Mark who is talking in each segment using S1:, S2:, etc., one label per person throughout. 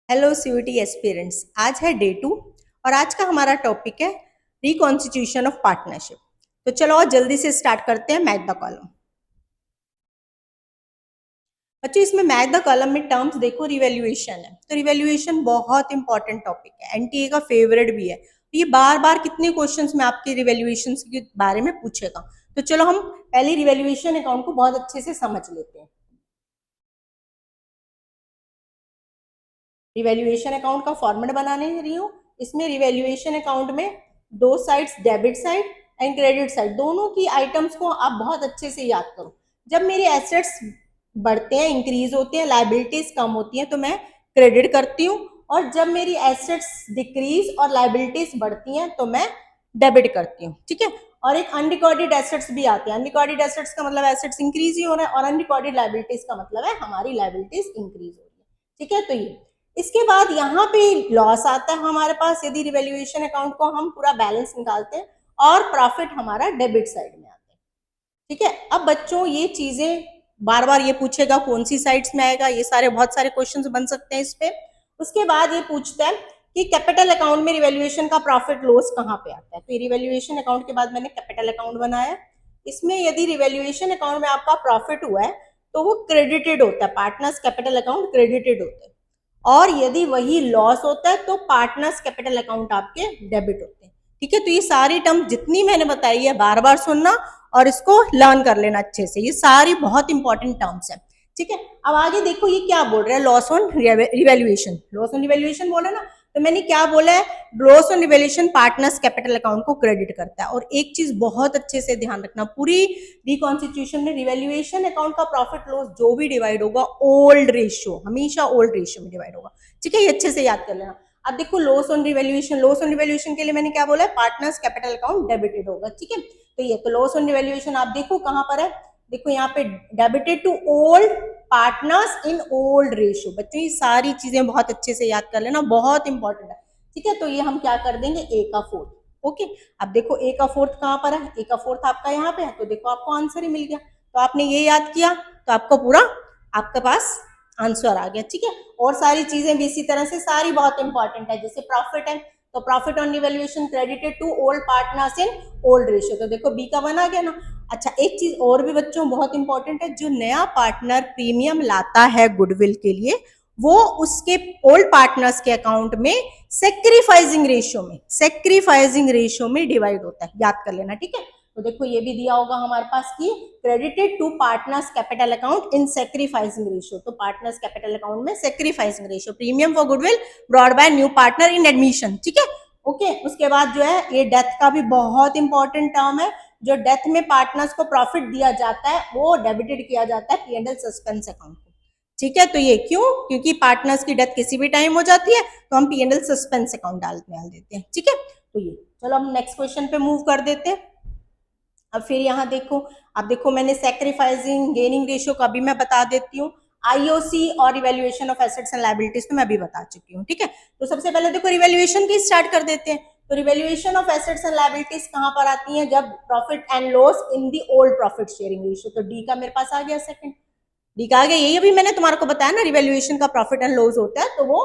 S1: Hello CUT aspirants. आज है day 2 और आज का हमारा टॉपिक है रिकॉन्स्टिट्यूशन ऑफ पार्टनरशिप। तो चलो और जल्दी से स्टार्ट करते हैं मैच द कॉलम। बच्चों इसमें मैच द कॉलम में टर्म्स देखो, रिवैल्यूएशन है। तो रिवैल्यूएशन बहुत इंपॉर्टेंट टॉपिक है, एनटीए का फेवरेट भी है। तो ये बार बार कितने क्वेश्चंस में आपके रिवैल्यूएशन के बारे में पूछेगा। तो चलो हम पहले रिवैल्यूएशन अकाउंट को बहुत अच्छे से समझ लेते हैं। रिवैल्यूएशन अकाउंट का फॉर्मेट बनाने रही हूँ। इसमें रिवैल्यूएशन अकाउंट में दो sides, debit side and credit side, दोनों की आइटम्स को आप बहुत अच्छे से याद करो। जब मेरे एसेट्स बढ़ते हैं, इंक्रीज होते हैं, लाइबिलिटीज कम होती हैं, तो मैं क्रेडिट करती हूँ। और जब मेरी एसेट्स डिक्रीज और लाइबिलिटीज बढ़ती हैं तो मैं डेबिट करती हूँ। ठीक है। और एक अनरिकॉर्डेड एसेट्स भी आते हैं। अनरिकॉर्डेड एसेट्स का मतलब एसेट्स इंक्रीज ही हो रहा है, और अनरिकॉर्डेड लाइबिलिटीज का मतलब है हमारी लाइबिलिटीज इंक्रीज हो रही है। ठीक है। तो ये इसके बाद यहाँ पे लॉस आता है हमारे पास, यदि रिवैल्यूएशन अकाउंट को हम पूरा बैलेंस निकालते हैं, और प्रॉफिट हमारा डेबिट साइड में आता है। ठीक है। अब बच्चों ये चीजें बार बार ये पूछेगा कौन सी साइड्स में आएगा, ये सारे बहुत सारे क्वेश्चंस बन सकते हैं इस पे। उसके बाद ये पूछता है कि कैपिटल अकाउंट में रिवैल्यूएशन का प्रॉफिट लॉस कहाँ पे आता है। तो रिवैल्यूएशन अकाउंट के बाद मैंने कैपिटल अकाउंट बनाया। इसमें यदि रिवैल्यूएशन अकाउंट में आपका प्रॉफिट हुआ है तो वो क्रेडिटेड होता है, पार्टनर्स कैपिटल अकाउंट क्रेडिटेड होता है। और यदि वही लॉस होता है तो पार्टनर्स कैपिटल अकाउंट आपके डेबिट होते हैं। ठीक है। तो ये सारी टर्म जितनी मैंने बताई है बार बार सुनना और इसको लर्न कर लेना अच्छे से, ये सारी बहुत इंपॉर्टेंट टर्म्स है। ठीक है। अब आगे देखो ये क्या बोल रहा है, loss on revaluation. Loss on revaluation बोला ना, तो मैंने क्या बोला है, loss on revaluation partners capital account को क्रेडिट करता है। और एक चीज बहुत अच्छे से ध्यान रखना, पूरी रिकॉन्स्टिट्यूशन में रिवैल्यूएशन अकाउंट का प्रॉफिट लॉस जो भी डिवाइड होगा, ओल्ड रेशियो, हमेशा ओल्ड रेशियो में डिवाइड होगा। ठीक है। ये अच्छे से याद कर लेना। अब देखो loss on revaluation, loss on revaluation के लिए मैंने क्या बोला है, पार्टनर्स कैपिटल अकाउंट डेबिटेड होगा। ठीक है। तो ये तो लॉस ऑन रिवैल्यूएशन आप देखो कहां पर है, देखो यहाँ पे debited to old partners in old ratio. बच्चों ये सारी चीजें बहुत अच्छे से याद कर लेना, बहुत इंपॉर्टेंट है। ठीक है। तो ये हम क्या कर देंगे, ए का फोर्थ। ओके। अब देखो ए का फोर्थ कहां पर है, ए का फोर्थ आपका यहाँ पे है, तो देखो आपको आंसर ही मिल गया। तो आपने ये याद किया तो आपको पूरा आपके पास आंसर आ गया। ठीक है। और सारी चीजें भी इसी तरह से सारी बहुत इंपॉर्टेंट है। जैसे प्रॉफिट है तो profit on revaluation credited to old partners in old ratio, तो देखो बी का वन आ गया ना। अच्छा एक चीज और भी बच्चों बहुत इंपॉर्टेंट है, जो नया पार्टनर प्रीमियम लाता है गुडविल के लिए, वो उसके ओल्ड पार्टनर्स के अकाउंट में सेक्रीफाइसिंग रेशियो में डिवाइड होता है, याद कर लेना। ठीक है। तो देखो ये भी दिया होगा हमारे पास की credited to partners capital account in sacrificing ratio. तो पार्टनर्स कैपिटल अकाउंट में sacrificing ratio, premium for goodwill brought by new partner in admission. ठीक है। ओके। उसके बाद जो है ये डेथ का भी बहुत इंपॉर्टेंट टर्म है। जो डेथ में पार्टनर्स को प्रॉफिट दिया जाता है वो डेबिटेड किया जाता है पी&एल सस्पेंस अकाउंट को। ठीक है। तो ये क्यों, क्योंकि पार्टनर्स की डेथ किसी भी टाइम हो जाती है तो हम पी&एल सस्पेंस अकाउंट डाल देते हैं। ठीक है। तो ये चलो हम नेक्स्ट क्वेश्चन पे मूव कर देते हैं। अब फिर यहाँ देखो, अब देखो मैंने सेक्रीफाइसिंग गेनिंग रेशियो का भी मैं बता देती हूँ, आईओसी और evaluation of assets and liabilities तो मैं अभी बता चुकी हूँ। ठीक है। तो सबसे पहले देखो रिवैल्यूएशन की स्टार्ट कर देते हैं। तो revaluation of assets and liabilities कहां पर आती है, जब profit and loss in the old profit sharing ratio. तो डी का मेरे पास आ गया सेकंड, डी का आ गया। यही अभी मैंने तुम्हारे को बताया ना, रिवैल्यूएशन का प्रॉफिट एंड लॉस होता है तो वो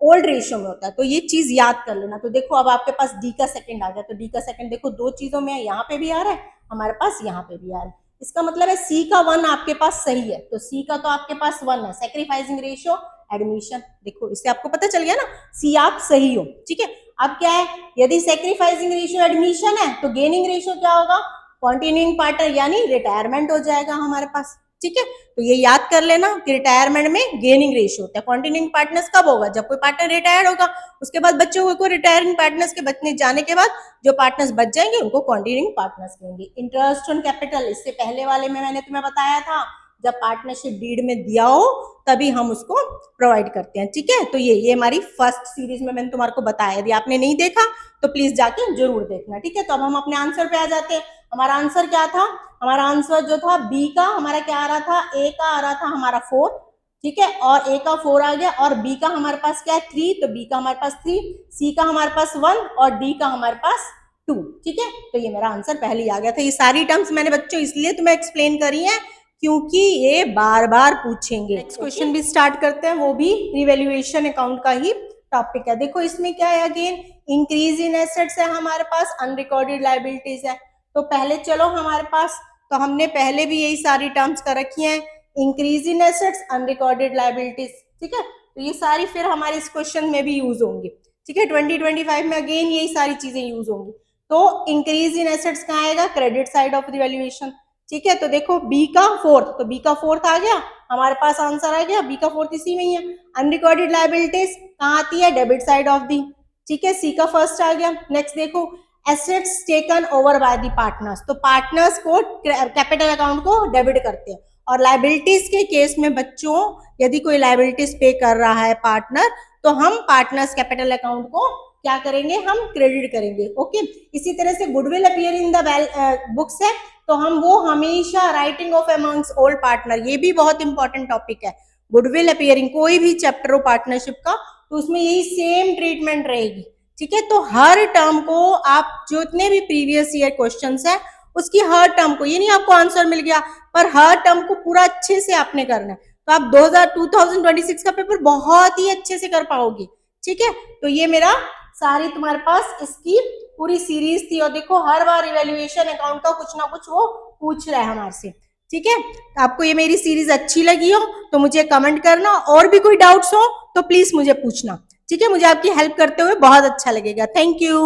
S1: ओल्ड रेशियो में होता है। तो ये चीज याद कर लेना। तो देखो अब आपके पास डी का सेकंड आ गया। तो डी का सेकंड देखो दो चीजों में है, यहाँ पे भी आ रहा है, हमारे पास यहाँ पे भी आ रहा है। इसका मतलब है सी का वन आपके पास सही है। तो सी का तो आपके पास वन है, सेक्रीफाइसिंग रेशियो एडमिशन। देखो इससे आपको पता चल गया ना, सी आप सही हो। ठीक है। अब क्या है, यदि सेक्रीफाइसिंग रेशियो एडमिशन है तो गेनिंग रेशियो क्या होगा, कॉन्टिन्यूइंग पार्टनर यानी रिटायरमेंट हो जाएगा हमारे पास। ठीक है। तो ये याद कर लेना कि रिटायरमेंट में गेनिंग रेशियो होता है। कॉन्टिन्यूइंग पार्टनर्स कब होगा, जब कोई पार्टनर रिटायर्ड होगा, उसके बाद बच्चों को रिटायरिंग पार्टनर्स के बचने जाने के बाद जो पार्टनर्स बच जाएंगे उनको कॉन्टिन्यूइंग पार्टनर्स कहेंगे। इंटरेस्ट ऑन कैपिटल, इससे पहले वाले में मैंने तुम्हें बताया था, जब पार्टनरशिप डीड में दिया हो तभी हम उसको प्रोवाइड करते हैं। ठीक है। तो ये हमारी फर्स्ट सीरीज में मैंने तुम्हारे को बताया, यदि आपने नहीं देखा तो प्लीज जाके जरूर देखना। ठीक है। तो अब हम अपने आंसर पे आ जाते हैं। हमारा आंसर क्या था, हमारा आंसर जो था बी का हमारा क्या आ रहा था, ए का आ रहा था हमारा 4। ठीक है। और ए का 4 आ गया, और बी का हमारे पास क्या है 3, तो बी का हमारे पास 3, सी का हमारे पास 1 और डी का हमारे पास 2। ठीक है। तो ये मेरा आंसर पहले ही आ गया था। ये सारी टर्म्स मैंने बच्चों इसलिए तुम्हें एक्सप्लेन करी है क्योंकि ये बार बार पूछेंगे। नेक्स्ट क्वेश्चन भी स्टार्ट करते हैं, वो भी रिवैल्यूएशन अकाउंट का ही टॉपिक है। देखो इसमें क्या है, अगेन इंक्रीज इन एसेट्स है हमारे पास, अनरिकॉर्डेड लायबिलिटीज है। तो पहले चलो हमारे पास, तो हमने पहले भी यही सारी टर्म्स कर रखी हैं, increase in assets, unrecorded liabilities, ठीक है। तो ये सारी फिर हमारे इस क्वेश्चन में भी यूज होंगी, ठीक है। 2025 में अगेन यही सारी चीजें यूज होंगी। तो इंक्रीज इन एसेट्स कहाँ आएगा, credit side of the valuation, ठीक है। तो देखो बी का फोर्थ, तो बी का फोर्थ आ गया हमारे पास, आंसर आ गया बी का फोर्थ, इसी में ही है। अनरिकॉर्डेड लायबिलिटीज कहाँ आती है, डेबिट साइड ऑफ दी, ठीक है, सी का फर्स्ट आ गया। नेक्स्ट देखो assets taken over by the partners, तो पार्टनर्स को कैपिटल अकाउंट को डेबिट करते हैं। और लायबिलिटीज के केस में बच्चों, यदि कोई लायबिलिटीज पे कर रहा है पार्टनर, तो हम पार्टनर्स कैपिटल अकाउंट को क्या करेंगे, हम क्रेडिट करेंगे, ओके। इसी तरह से goodwill appear in the books है, तो हम वो हमेशा writing of amongst all partner, ये भी बहुत इंपॉर्टेंट टॉपिक है। गुडविल अपीयरिंग कोई भी चैप्टर हो पार्टनरशिप का, तो उसमें यही सेम ट्रीटमेंट रहेगी, ठीक है। तो हर टर्म को आप, जितने भी प्रीवियस ईयर क्वेश्चंस है, उसकी हर टर्म को, ये नहीं आपको आंसर मिल गया, पर हर टर्म को पूरा अच्छे से आपने करना है, तो आप 2026 का पेपर बहुत ही अच्छे से कर पाओगे, ठीक है। तो ये मेरा सारी तुम्हारे पास इसकी पूरी सीरीज थी, और देखो हर बार इवैल्यूएशन अकाउंट का कुछ ना कुछ वो पूछ रहा है हमारे से, ठीक है। आपको ये मेरी सीरीज अच्छी लगी हो तो मुझे कमेंट करना, और भी कोई डाउट्स हो तो प्लीज मुझे पूछना, ठीक है। मुझे आपकी हेल्प करते हुए बहुत अच्छा लगेगा। Thank you.